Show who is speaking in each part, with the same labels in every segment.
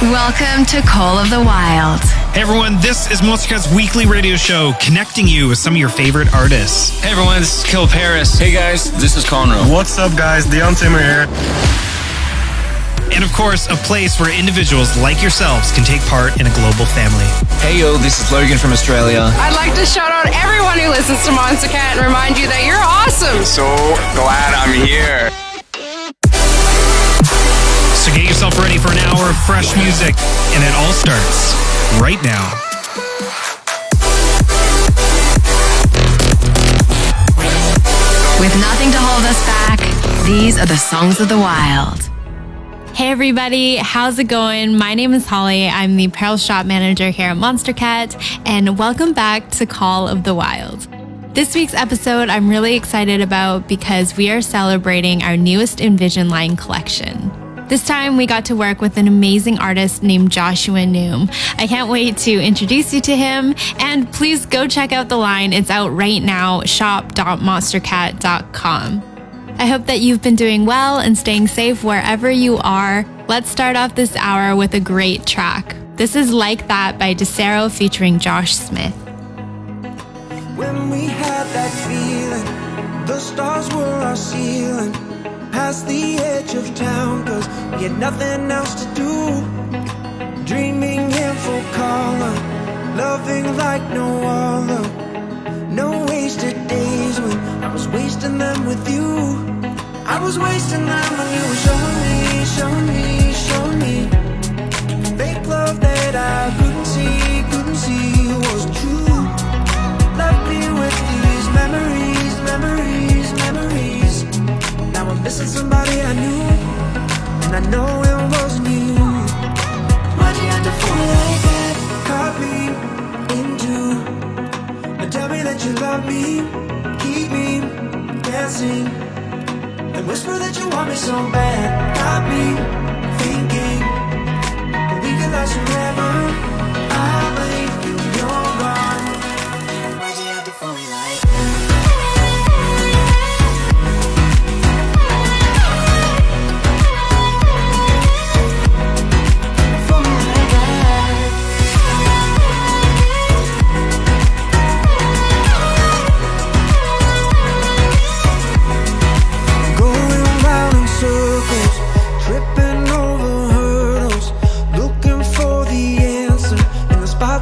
Speaker 1: Welcome to Call of the Wild.
Speaker 2: Hey everyone, this is Monstercat's weekly radio show connecting you with some of your favorite artists.
Speaker 3: Hey everyone, this is Kill Paris. Hey guys, this is Conroe.
Speaker 4: What's up guys, Dion Timmer here.
Speaker 2: And of course, a place where individuals like yourselves can take part in a global family.
Speaker 3: Hey yo, this is Logan from Australia.
Speaker 5: I'd like to shout out everyone who listens to Monstercat and remind you that you're awesome.
Speaker 6: So glad I'm here.
Speaker 2: So get yourself ready for an hour of fresh music, and it all starts right now.
Speaker 1: With nothing to hold us back, these are the songs of the wild.
Speaker 7: Hey everybody, how's it going? My name is Holly. I'm the apparel shop manager here at Monstercat, and welcome back to Call of the Wild. This week's episode I'm really excited about because we are celebrating our newest enVISION line collection. This time we got to work with an amazing artist named Joshua Noom. I can't wait to introduce you to him, and please go check out the line. It's out right now, shop.monstercat.com. I hope that you've been doing well and staying safe wherever you are. Let's start off this hour with a great track. This is Like That by DeCero featuring Josh Smith.
Speaker 8: When we had that feeling, the stars were our ceiling. Past the edge of town, cause we had nothing else to do. Dreaming in full color, loving like no other. No wasted days when I was wasting them with you. I was wasting them when you were showing me fake love that I couldn't see was true. Left me with these memories. Now I'm missing somebody I knew, and I know it wasn't you. Why'd you have to fool me like that? Caught me into, and tell me that you love me, keep me guessing, and whisper that you want me so bad. Got me thinking we could last forever. I believe you, you're gone. Why'd you have to fool me like that?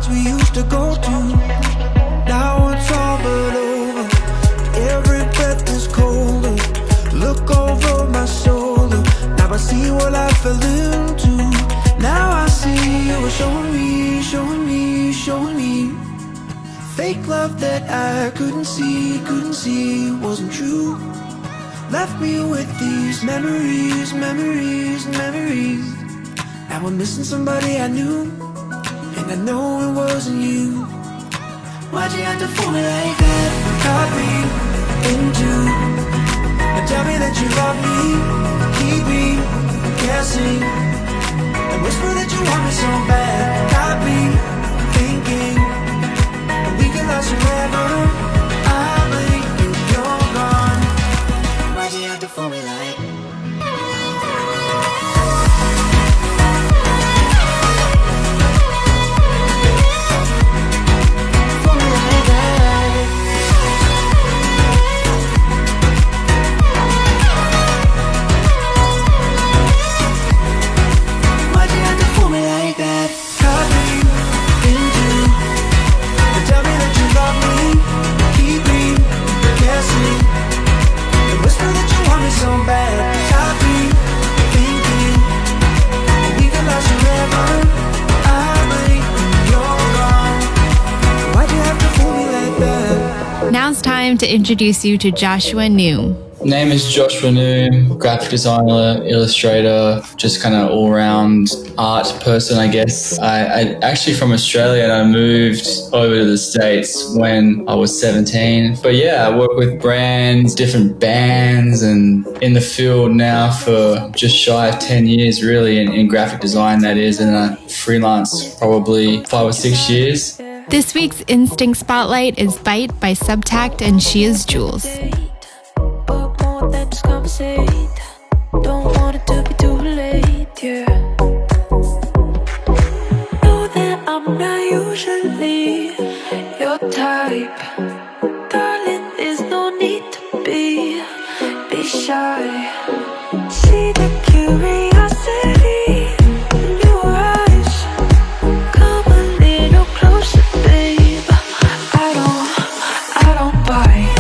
Speaker 8: We used to go to, now it's all but over. Every breath is colder. Look over my shoulder. Now I see what I fell into. Now I see you were showing me fake love that I couldn't see wasn't true. Left me with these memories. Now I'm missing somebody I knew, and I know it wasn't you. Why'd you have to fool me like that? Caught me into, and tell me that you love me, keep me guessing, and whisper that you want me so bad. Got me thinking that we could last forever. I believe you, you're gone. Why'd you have to fool me like that?
Speaker 7: Now it's time to introduce you to Joshua Noom.
Speaker 9: Name is Joshua Noom, graphic designer, illustrator, just kind of all-round art person, I guess. I actually from Australia, and I moved over to the States when I was 17. But yeah, I work with brands, different bands, and in the field now for just shy of 10 years, really, in graphic design, that is, and I freelance probably 5 or 6 years.
Speaker 7: This week's Instinct Spotlight is Bite by Subtact and She Is Jules.
Speaker 10: Don't want it to be too late, yeah.
Speaker 8: I'm not usually your type. Darling, there's no need to be shy. See the curiosity in your eyes. Come a little closer, babe. I don't bite.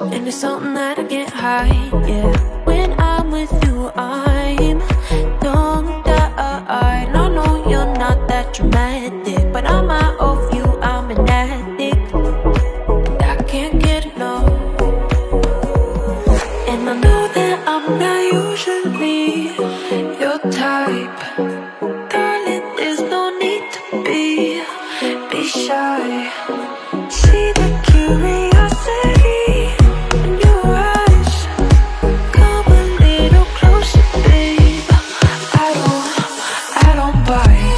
Speaker 8: And it's something that I can't hide, yeah. When I'm with you, I'm tongue-tied. No, you're not that dramatic, but I'm out of you, I'm an addict. I can't get enough. And I know that I'm not usually your type. Darling, there's no need to be shy. See the curiosity in your eyes. Come a little closer, babe. I don't bite.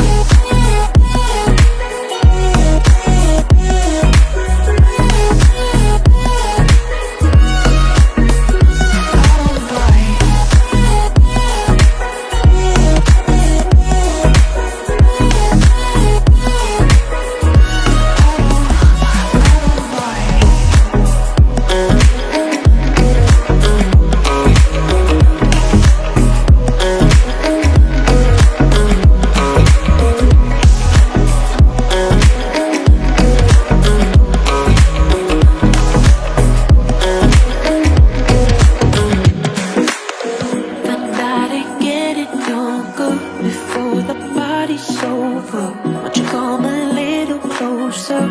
Speaker 8: Before the party's over, won't you come a little closer,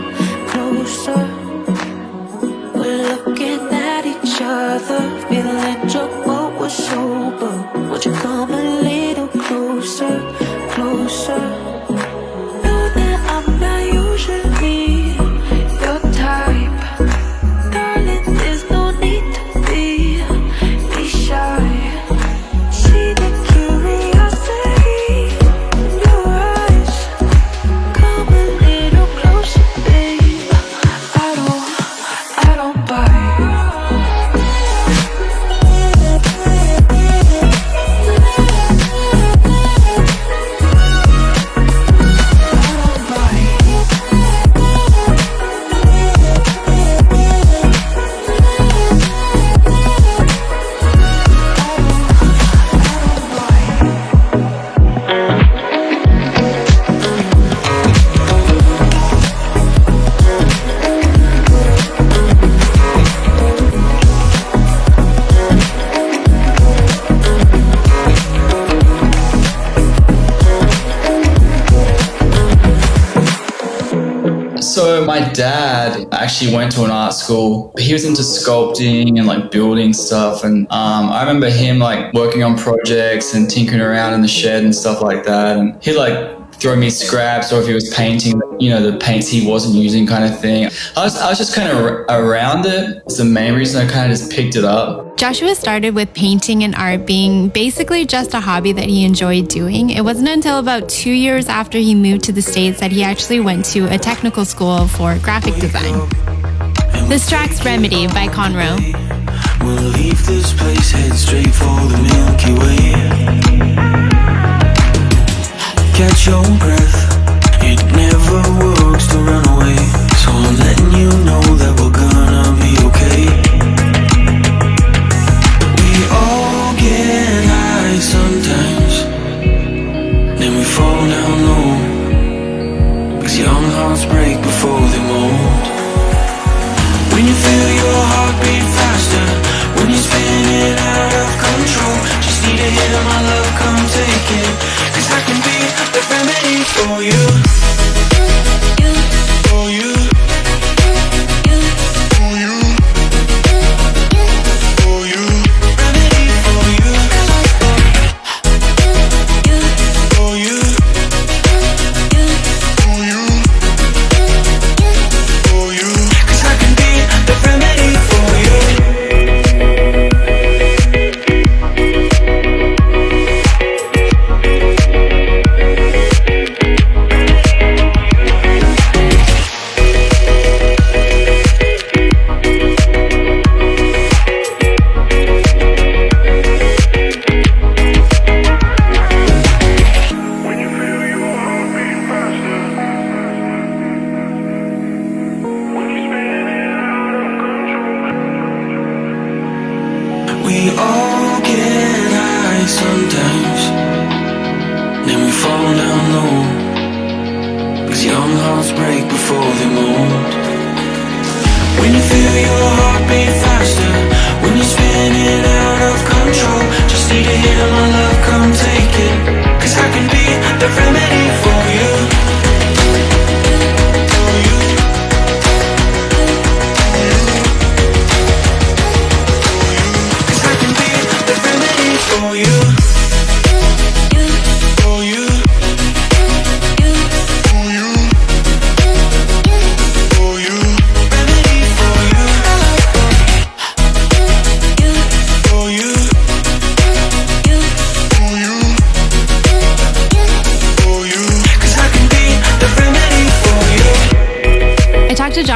Speaker 8: closer? We're looking at each other, feeling drunk but we're sober. Won't you come a little closer, closer? Know that I'm not usually your type. Darling, there's no need to be shy. See the curiosity in your eyes. Come a little closer, babe. I don't bite.
Speaker 9: So my dad actually went to an art school. He was into sculpting and like building stuff. And I remember him like working on projects and tinkering around in the shed and stuff like that. And he'd like throw me scraps, or if he was painting, you know, the paints he wasn't using kind of thing. I was just kind of around it. It's the main reason I kind of just picked it up.
Speaker 7: Joshua started with painting and art being basically just a hobby that he enjoyed doing. It wasn't until about 2 years after he moved to the States that he actually went to a technical school for graphic design. This track's Remedy by Conroe.
Speaker 8: We'll leave this place, head straight for the Milky Way. Catch your breath, it never works to run away. So I'm letting you know that we're gonna be okay. We all get high sometimes, then we fall down low. 'Cause young hearts break before they mold. When you feel your heartbeat faster, when you're spinning out of control, just need a hit of my love, come take it. 'Cause I can be the remedy for you, for you.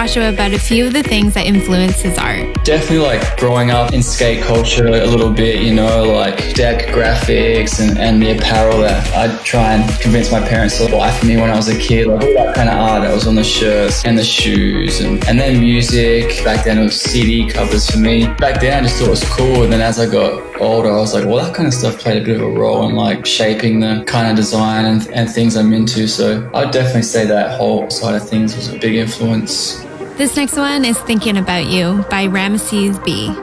Speaker 7: Joshua about a few of the things that influenced his art.
Speaker 9: Definitely like growing up in skate culture a little bit, you know, like deck graphics and the apparel that I'd try and convince my parents to buy for me when I was a kid, like all that kind of art that was on the shirts and the shoes, and then music. Back then it was CD covers for me. Back then I just thought it was cool, and then as I got older I was like, well, that kind of stuff played a bit of a role in like shaping the kind of design and things I'm into. So I'd definitely say that whole side of things was a big influence.
Speaker 7: This next one is Thinking About You by Ramesses B.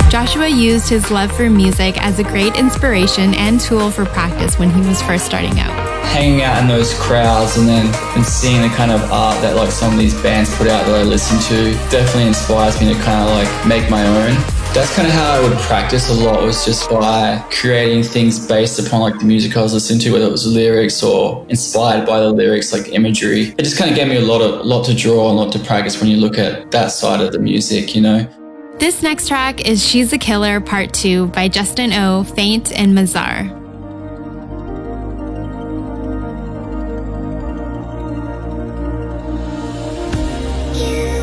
Speaker 7: Joshua used his love for music as a great inspiration and tool for practice when he was first starting out.
Speaker 9: Hanging out in those crowds and seeing the kind of art that like some of these bands put out that I listen to definitely inspires me to kind of like make my own. That's kind of how I would practice a lot, was just by creating things based upon like the music I was listening to, whether it was lyrics or inspired by the lyrics, like imagery. It just kind of gave me a lot to draw and a lot to practice when you look at that side of the music, you know.
Speaker 7: This next track is She's a Killer Part 2 by Justin O, Faint, and Mazar.
Speaker 10: Killer.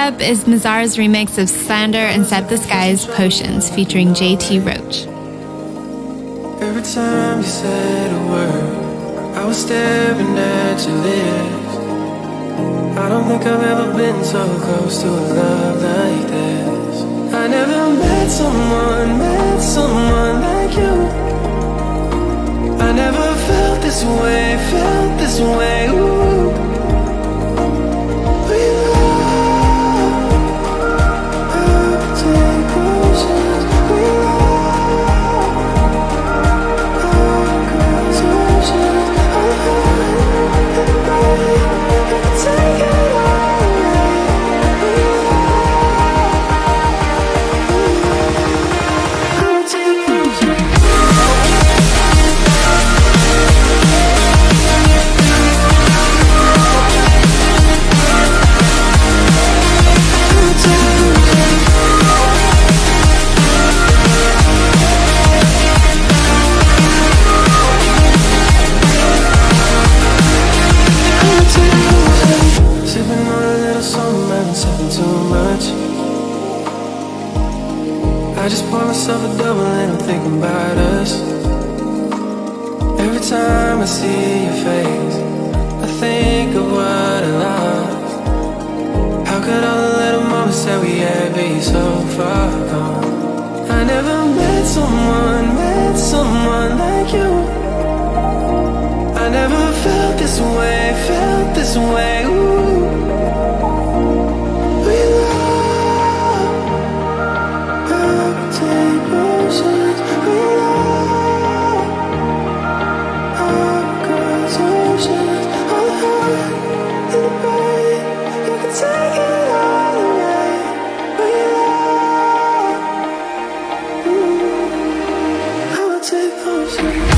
Speaker 7: up is Mazar's remix of Slander and Set the Skies Potions featuring JT Roach.
Speaker 8: Every time you said a word, I was staring at your lips. I don't think I've ever been so close to a love like this. I never met someone like you. I never felt this way, ooh. We love, take potions. We love, girls' oceans. Take it sipping on a little something, I've been sipping too much. I just pour myself a double and I'm thinking about us. Every time I see your face, I think of what I lost. How could all the little moments that we had be so far gone? I never met someone like you. I never felt this way, ooh. We love, take potions. We love, girls' oceans. All the hurt and the pain, you can take it all away. We love, I will take potions.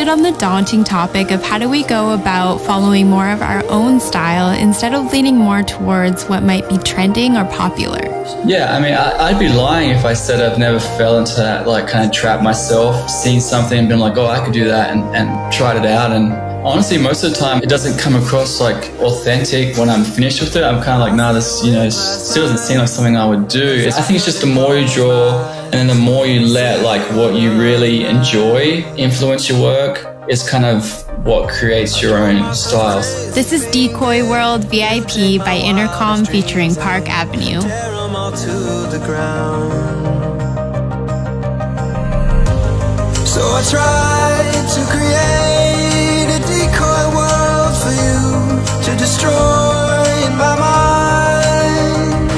Speaker 7: On the daunting topic of how do we go about following more of our own style instead of leaning more towards what might be trending or popular.
Speaker 9: Yeah, I mean, I'd be lying if I said I've never fell into that like kind of trap myself, seen something and been like, oh, I could do that and tried it out. And honestly, most of the time it doesn't come across like authentic when I'm finished with it. I'm kind of like, nah, this, still doesn't seem like something I would do. I think it's just the more you draw and then the more you let like what you really enjoy influence your work is kind of what creates your own styles.
Speaker 7: This is Decoy World VIP by Intercom featuring Park Avenue.
Speaker 8: Tear 'em all to the ground. So I tried to create a decoy world for you to destroy in my mind.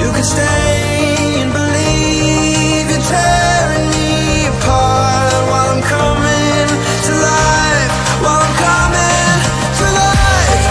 Speaker 8: You can stay and believe you're tearing me apart while I'm coming to life, while I'm coming to life.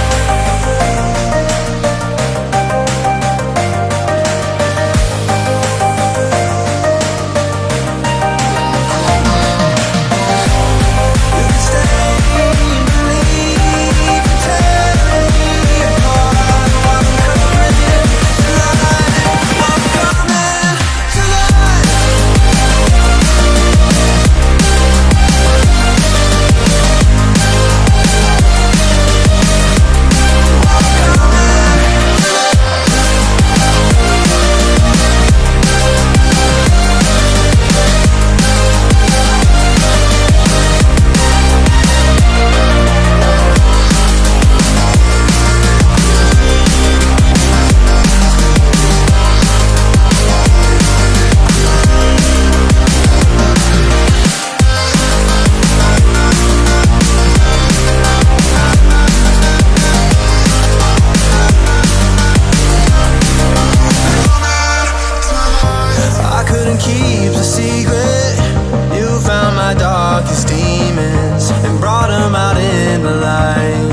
Speaker 8: immobilized.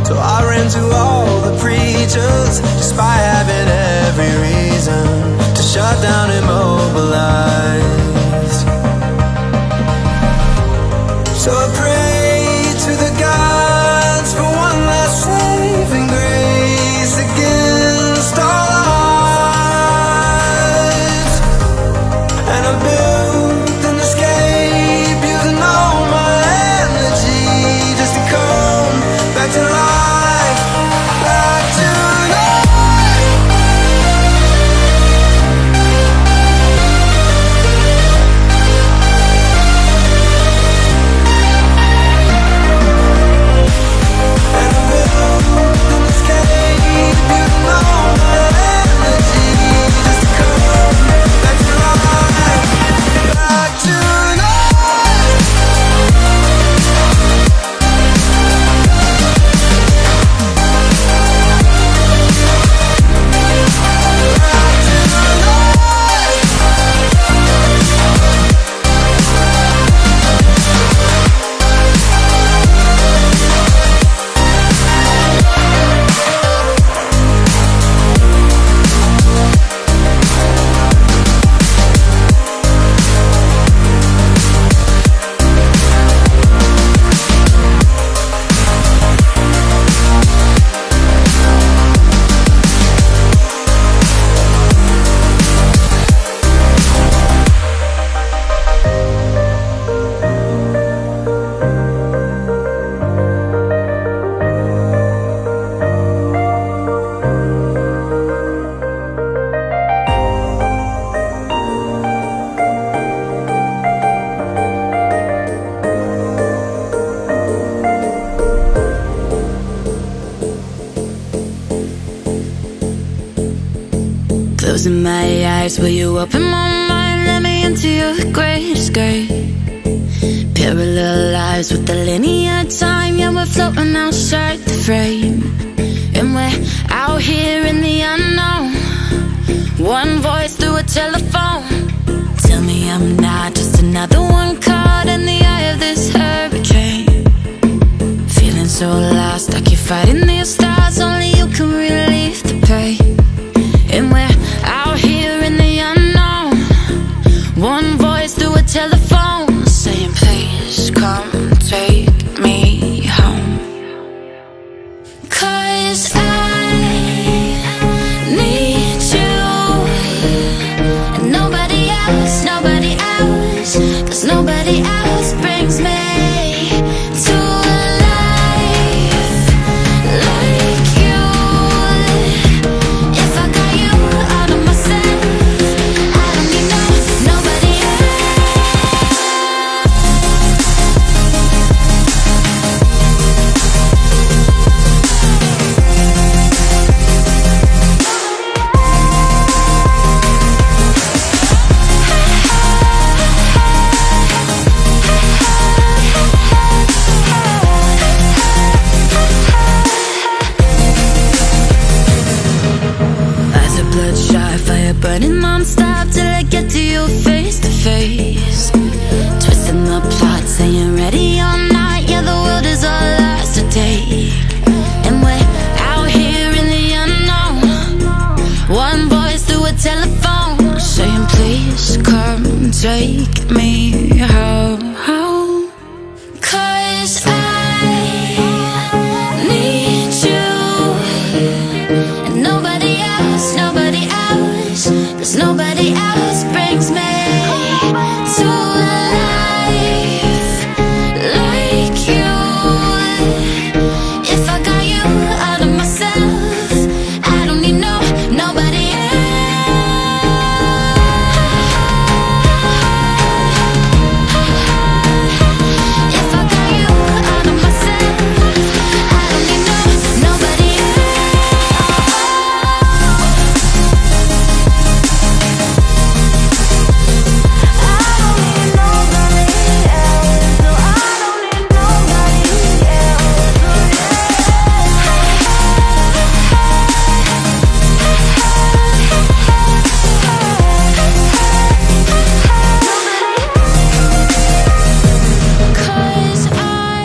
Speaker 8: So I ran to all the preachers, despite having every reason to shut down, immobilize. So I pray to the gods for one last saving grace against all odds. And I built an escape using all my energy just to come back to life, back to life. And I built an escape using all my energy just to come back to life, back to life.
Speaker 10: Closing my eyes, will you open my mind? Let me into your greatest great. Parallel lives with the linear time. Yeah, we're floating outside the frame, and we're out here in the unknown. One voice through a telephone. Tell me I'm not just another one caught in the eye of this hurricane. Feeling so lost, I keep fighting these stars. Only you can relieve the pain. And we're out here in the unknown. One voice through a telephone saying, please come take me home. 'Cause I need you, and nobody else, nobody else. 'Cause nobody else brings me to life like you. If I got you out of myself, I don't need nobody else.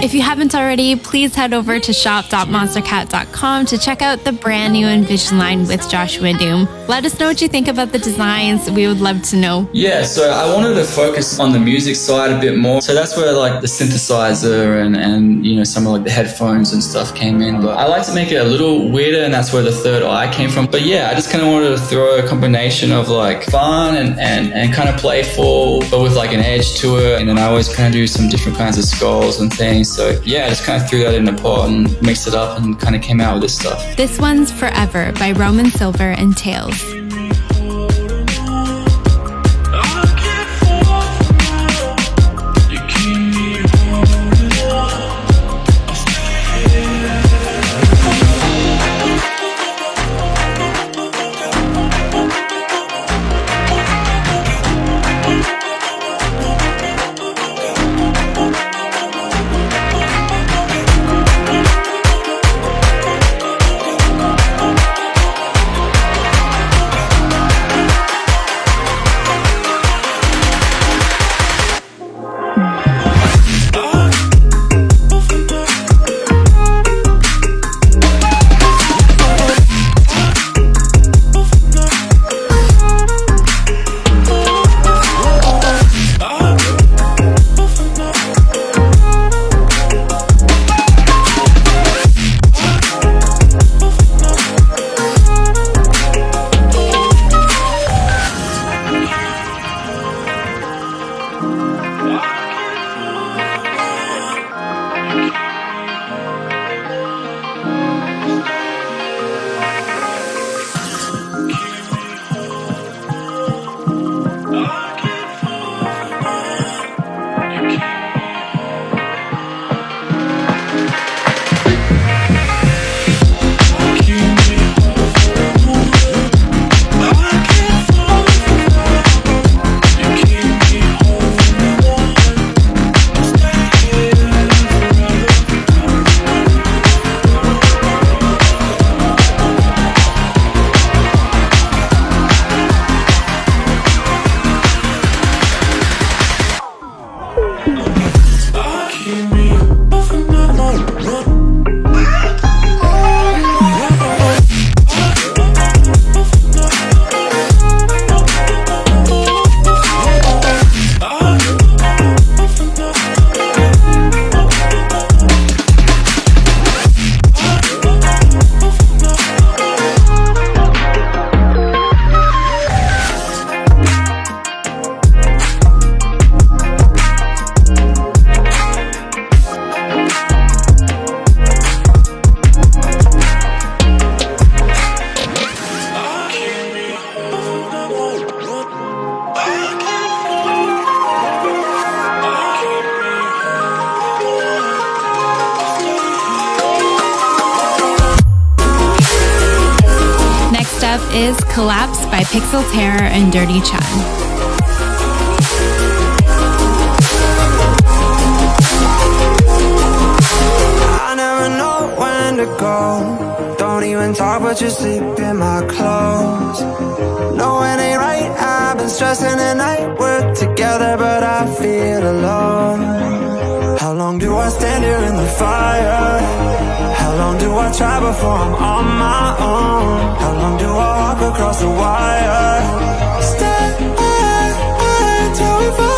Speaker 7: If you haven't already, please head over to shop.monstercat.com to check out the brand new enVISION line with Joshua Doom. Let us know what you think about the designs. We would love to know.
Speaker 9: Yeah, so I wanted to focus on the music side a bit more. So that's where like the synthesizer and you know, some of like the headphones and stuff came in. But I like to make it a little weirder, and that's where the third eye came from. But yeah, I just kind of wanted to throw a combination of like fun and kind of playful, but with like an edge to it. And then I always kind of do some different kinds of skulls and things. So yeah, I just kind of threw that in a pot and mixed it up and kind of came out with this stuff.
Speaker 7: This one's Forever by Roman Silver and Tails. Is Collapse by Pixel Terror and Dirty Chun.
Speaker 8: I never know when to go. Don't even talk, but you sleep in my clothes. No, it ain't right. I've been stressing at night. We're together, but I feel alone. How long do I stand here in the fire? How long do I try before I'm on my own? How long do I walk across the wire? Stay till we fall.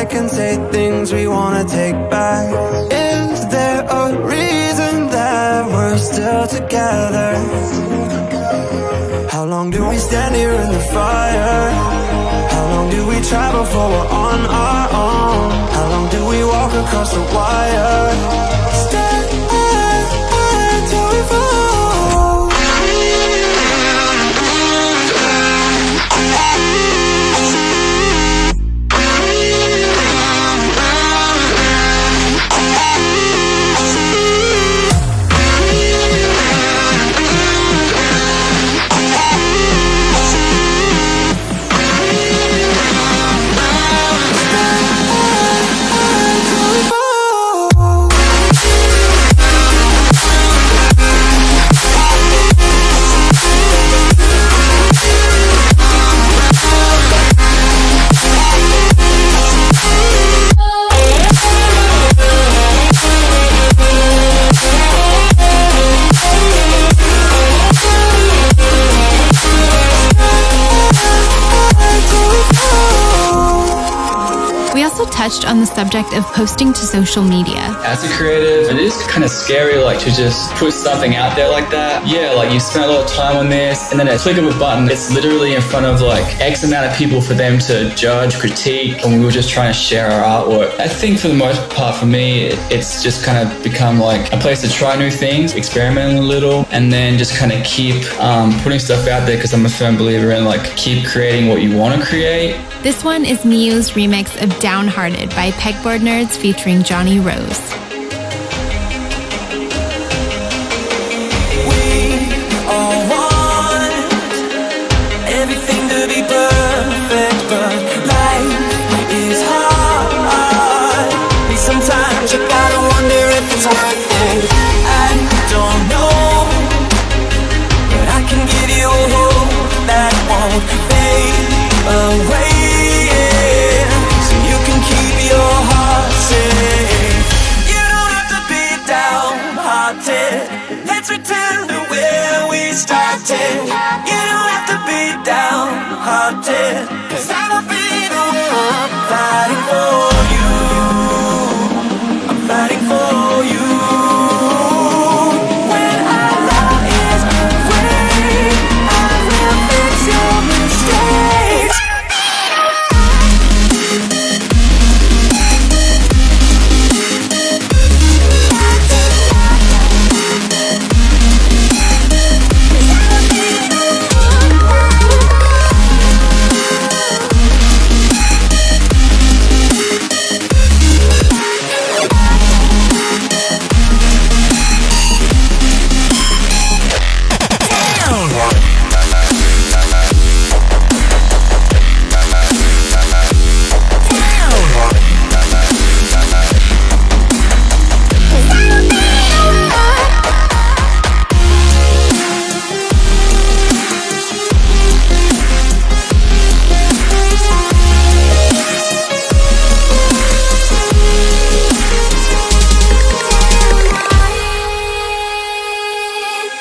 Speaker 8: Can say things we wanna take back. Is there a reason that we're still together? long do we stand here in the fire? How long do we try before we're on our own? How long do we walk across the wire? Stay till we fall.
Speaker 7: Touched on the subject of posting to social media.
Speaker 9: As a creative, it is kind of scary, like, to just put something out there like that. Yeah, like, you spend a lot of time on this, and then at a click of a button, it's literally in front of like X amount of people for them to judge, critique, and we were just trying to share our artwork. I think for the most part, for me, it's just kind of become like a place to try new things, experiment a little, and then just kind of keep putting stuff out there, because I'm a firm believer in like keep creating what you want to create.
Speaker 7: This one is Miu's remix of Downhearted by Pegboard Nerds featuring Johnny Rose.
Speaker 8: We all want everything to be perfect, but life is hard. And sometimes you gotta wonder if it's worth it. I don't know, but I can give you a hope that won't fade away. Let's return to where we started. You don't have to be downhearted, 'cause I'll be the one fighting for you. I'm fighting for you. When our love is away, I will fix your mistakes.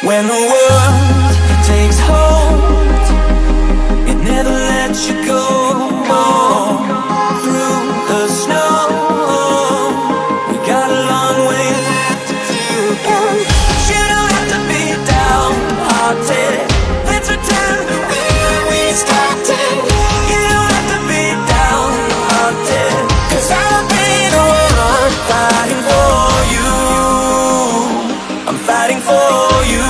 Speaker 8: When the world takes hold, it never lets you go. Through the snow, we got a long way left to do. You don't have to be downhearted. Let's return to where we started. You don't have to be downhearted, 'cause I'll be the one fighting for you. I'm fighting for you.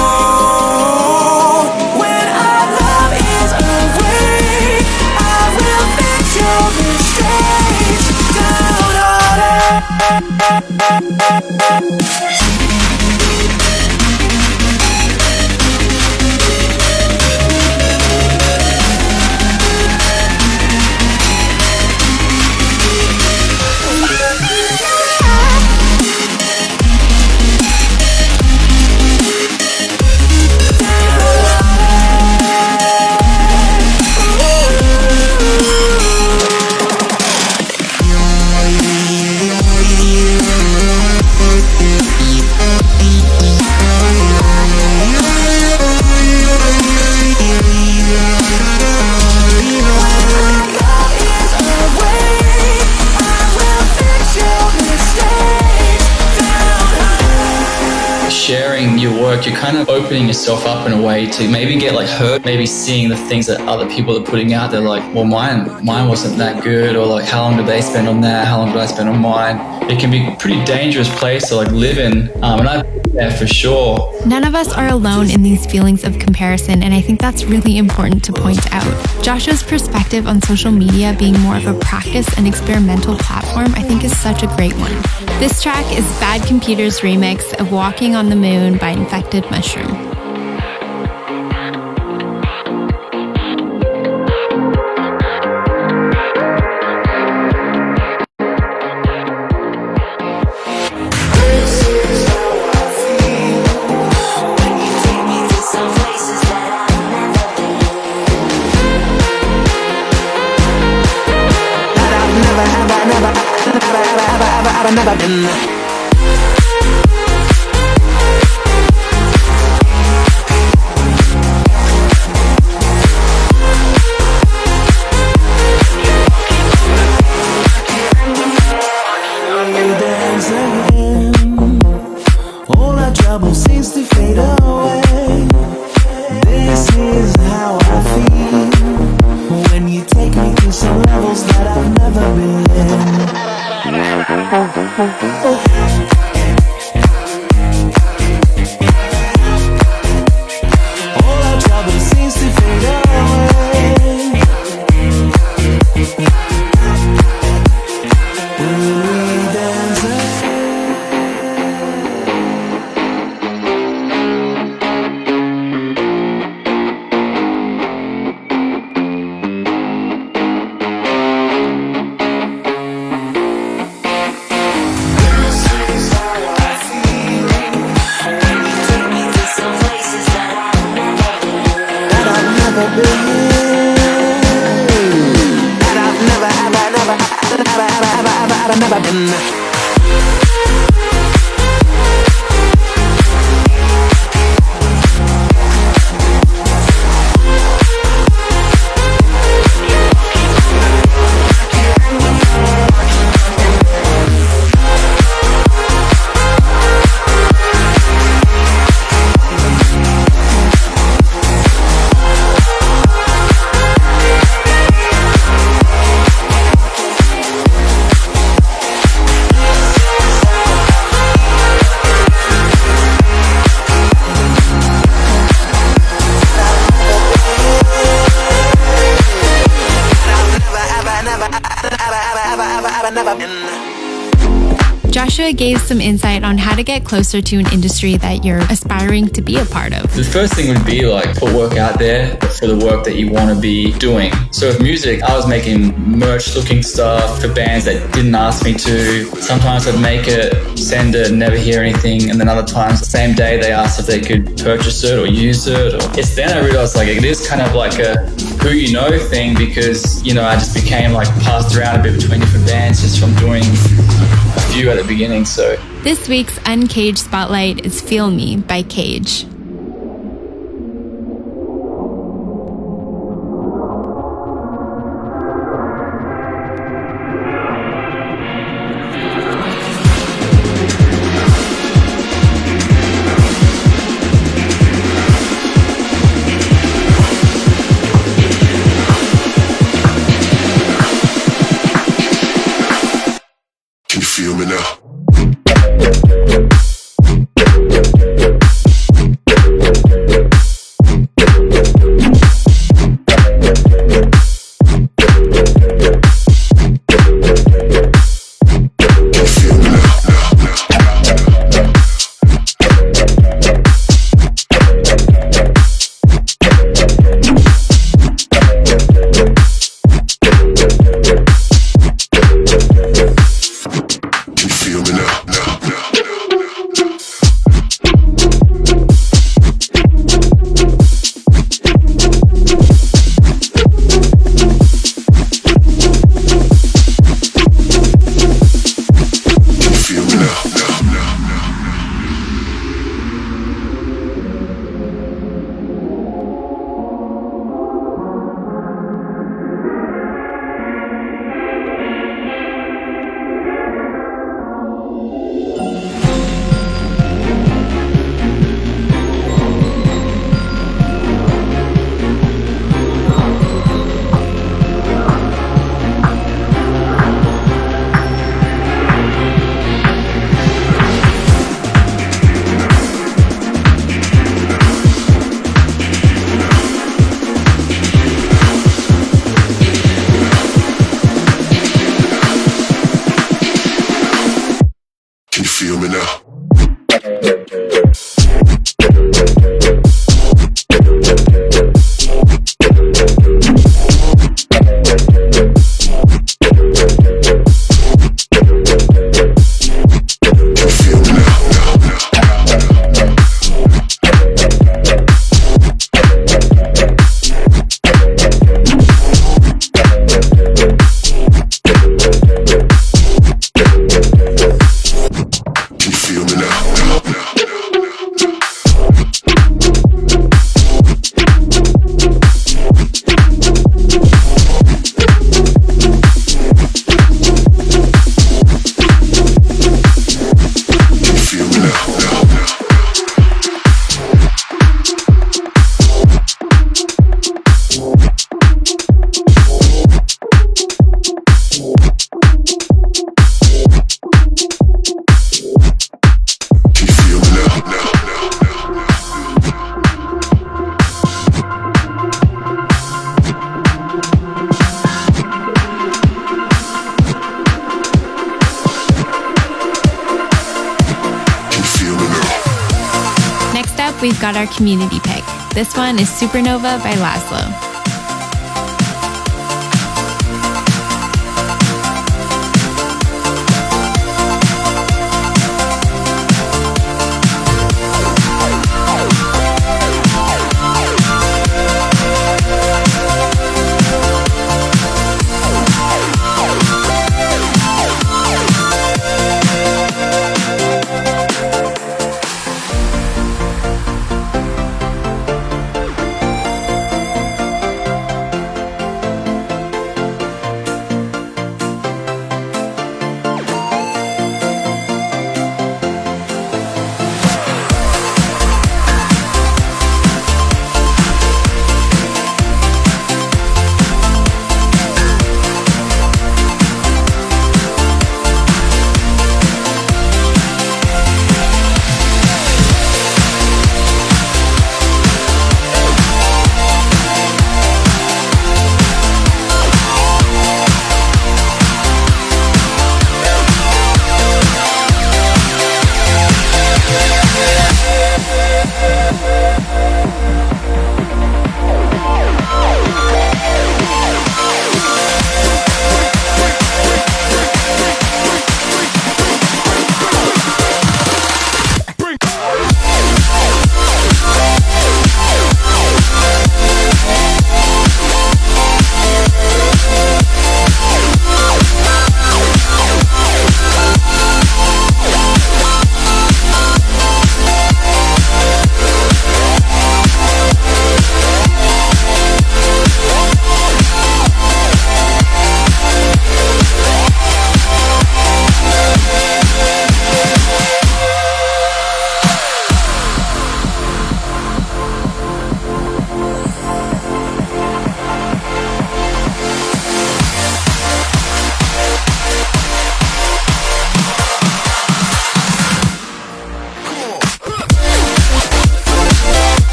Speaker 8: When our love is away, I will fix your mistakes.
Speaker 9: kind of opening yourself up in a way to maybe get like hurt, maybe seeing the things that other people are putting out there, like, well, mine wasn't that good, or like, how long did they spend on that? How long did I spend on mine? It can be a pretty dangerous place to like live in, and I've been there for sure.
Speaker 7: None of us are alone in these feelings of comparison, and I think that's really important to point out. Joshua's perspective on social media being more of a practice and experimental platform, I think, is such a great one. This track is Bad Computer's remix of Walking on the Moon by Infected Mushroom.
Speaker 8: I've never been there. All our trouble seems to fade away. This is how I feel when you take me to some levels that I've never been. All our trouble seems to fade away. Will we dance? I've never been there.
Speaker 7: Joshua gave some insight on how to get closer to an industry that you're aspiring to be a part of.
Speaker 9: The first thing would be like put work out there for the work that you want to be doing. So with music, I was making merch looking stuff for bands that didn't ask me to. Sometimes I'd make it, send it, never hear anything, and then other times the same day they asked if they could purchase it or use it. It's then I realized like it is kind of like a who you know thing, because I just became like passed around a bit between different bands just from doing a few at the beginning. So
Speaker 7: this week's Uncaged Spotlight is Feel Me by Cage.
Speaker 11: Can you feel me now?
Speaker 7: we've got our community pick. This one is Supernova by Laszlo.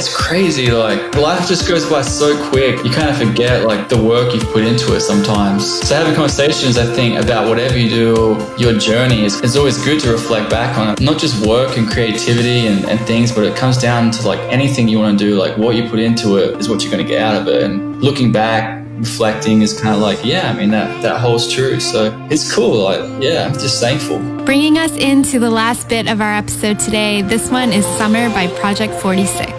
Speaker 9: it's crazy. Like, life just goes by so quick. You kind of forget like the work you've put into it sometimes. So having conversations, I think, about whatever you do, your journey, it's always good to reflect back on it. Not just work and creativity and things, but it comes down to like anything you want to do, like what you put into it is what you're going to get out of it. And looking back, reflecting is kind of like, yeah, I mean, that holds true. So it's cool. Like, yeah, I'm just thankful.
Speaker 7: Bringing us into the last bit of our episode today, this one is Summer by Project 46.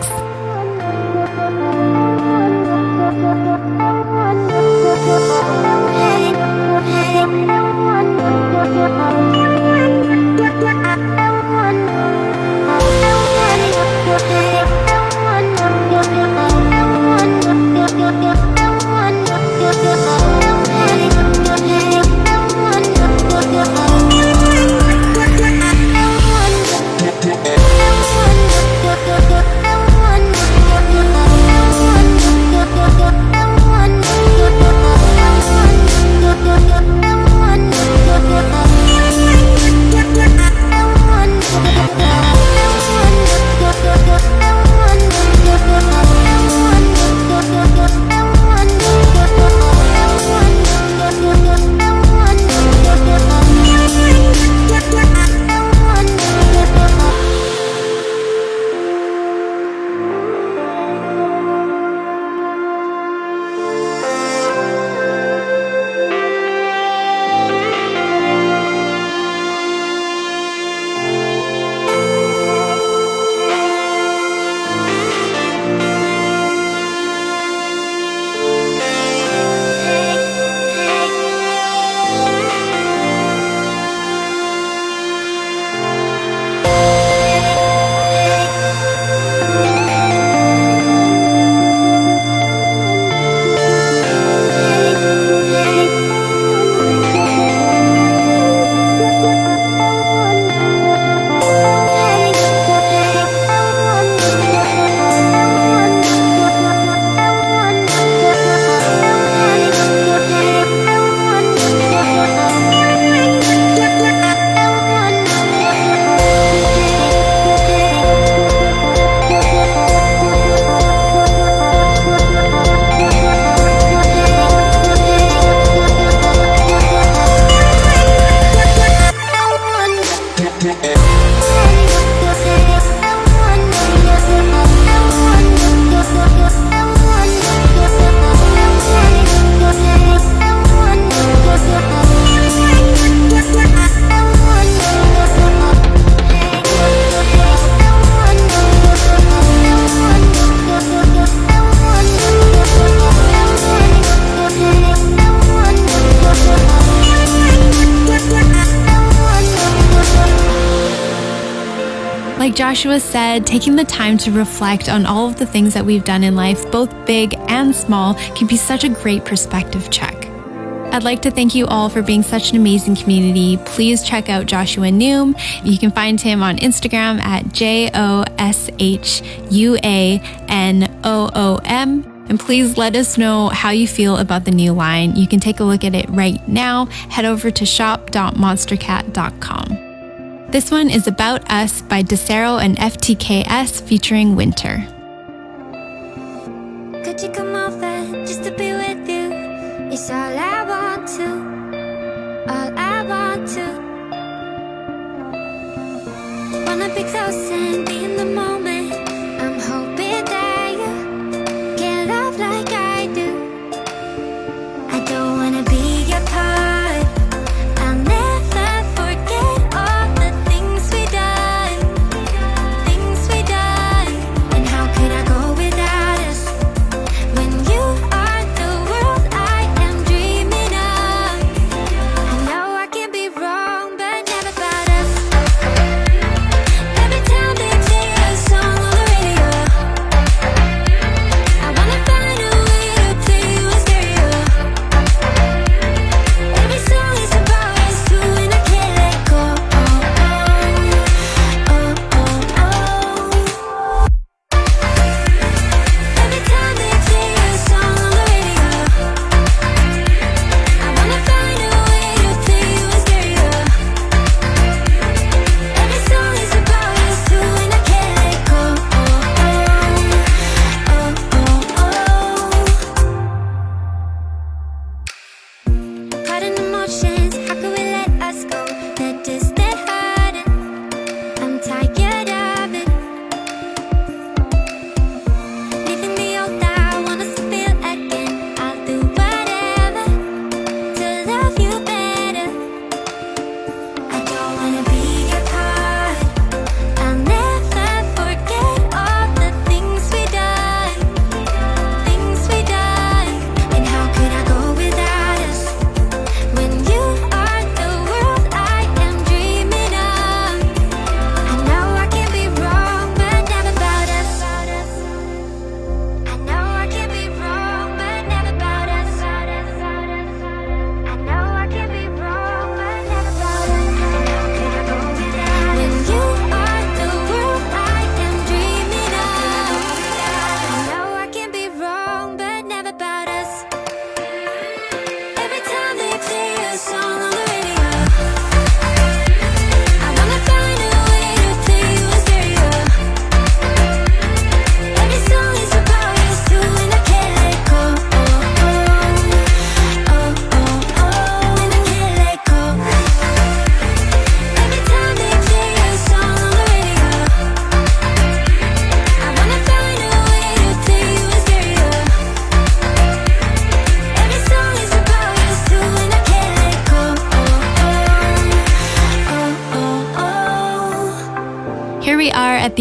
Speaker 7: Like Joshua said, taking the time to reflect on all of the things that we've done in life, both big and small, can be such a great perspective check. I'd like to thank you all for being such an amazing community. Please check out Joshua Noom. You can find him on Instagram at JOSHUANOOM. And please let us know how you feel about the new line. You can take a look at it right now. Head over to shop.monstercat.com. This one is About Us by Desero and FTKS featuring Winter.
Speaker 10: Could you come over just to be with you? It's all I want to, all I want to. Wanna be close and be in the moment. I'm hoping that you can love like I do. I don't wanna be your part. I'll never forget all the things we done, and how could I go without us when you are the world I am dreaming of? I know I can be wrong, but never about us. Every time they say a song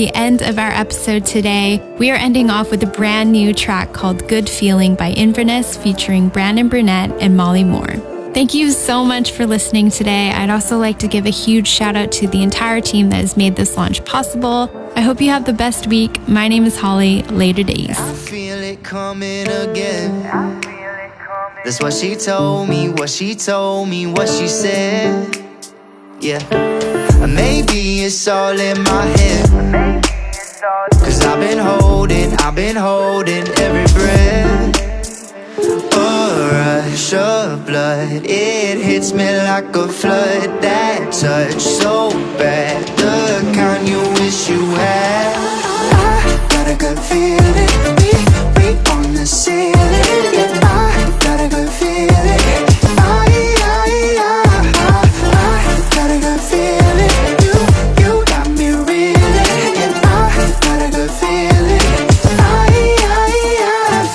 Speaker 7: the end of our episode today. We are ending off with a brand new track called Good Feeling by Inverness featuring Brandon Burnett and Molly Moore. Thank you so much for listening today. I'd also like to give a huge shout out to the entire team that has made this launch possible. I hope you have the best week. My name is Holly. Later days.
Speaker 8: I feel it coming again. That's what she told me, what she told me, what she said. Yeah, maybe it's all in my head. Cause I've been holding every breath. A rush of blood, it hits me like a flood. That touch so bad, the kind you wish you had. I got a good feeling, we on the ceiling. Yeah, I got a good feeling. I got a good feeling. You got me reeling. Yeah, I got a good feeling. I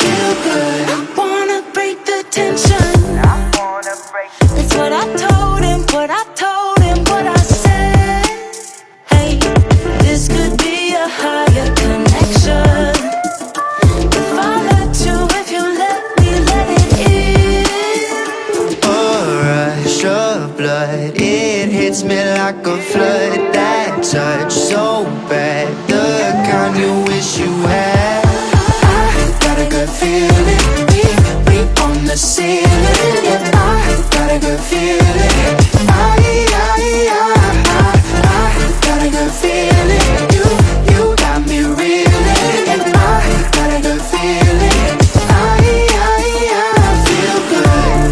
Speaker 8: feel good. I wanna break the tension. That's what I told him, what I told him, what I said. Hey, this could be a higher connection. If I let you, if you let me, let it in. A rush of blood, it hits me like a flood. That touch so bad, the kind you wish you had. I got a good feeling, we on the ceiling. Yeah, I got a good feeling. I got a good feeling. You got me reeling. Yeah, I got a good feeling. I feel good.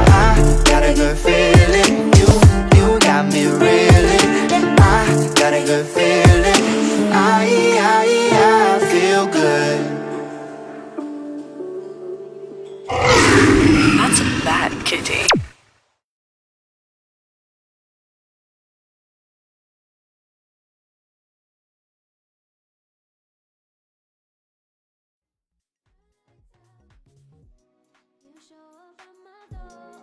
Speaker 8: I got a good feeling. You got me reeling. I got a good feeling. I feel good.
Speaker 1: That's a bad kitty.
Speaker 10: You show up at my door.